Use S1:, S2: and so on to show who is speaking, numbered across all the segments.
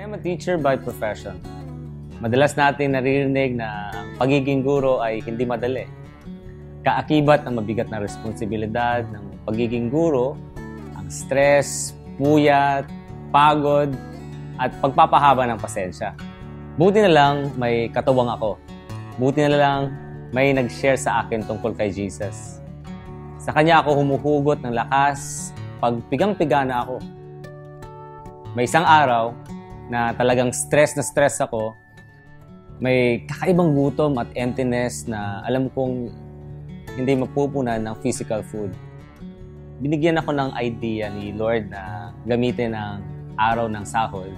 S1: I am a teacher by profession. Madalas natin naririnig na ang pagiging guro ay hindi madali. Kaakibat ng mabigat na responsibilidad ng pagiging guro, ang stress, puyat, pagod, at pagpapahaba ng pasensya. Buti na lang may katuwang ako. Buti na lang may nag-share sa akin tungkol kay Jesus. Sa kanya ako humuhugot ng lakas pag pigang-piga na ako. May isang araw na talagang stress na stress ako, may kakaibang gutom at emptiness na alam kong hindi mapupunan ng physical food. Binigyan ako ng idea ni Lord na gamitin ang araw ng sahod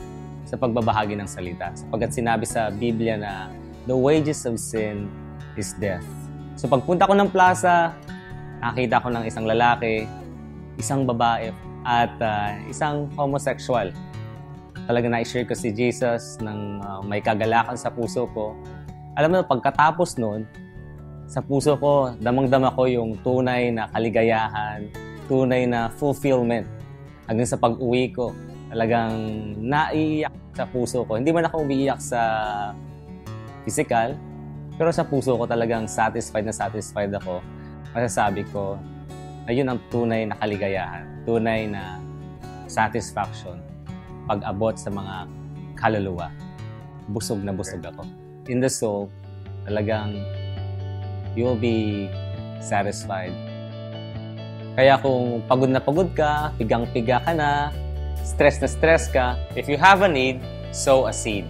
S1: sa pagbabahagi ng salita. Sapagkat sinabi sa Biblia na the wages of sin is death. So pagpunta ko ng plaza, nakita ko ng isang lalaki, isang babae, at isang homosexual. Talaga na-share ko si Jesus ng may kagalakan sa puso ko. Alam mo, pagkatapos nun, sa puso ko, damang-dama ko yung tunay na kaligayahan, tunay na fulfillment. Hanggang sa pag-uwi ko, talagang naiiyak sa puso ko. Hindi man ako umiiyak sa physical, pero sa puso ko talagang satisfied ako. Masasabi ko na yun ang tunay na kaligayahan, tunay na satisfaction. Pag-abot sa mga kaluluwa, busog na busog ako. In the soul, talagang you will be satisfied. Kaya kung pagod na pagod ka, pigang-piga ka na stress ka, if you have a need, sow a seed.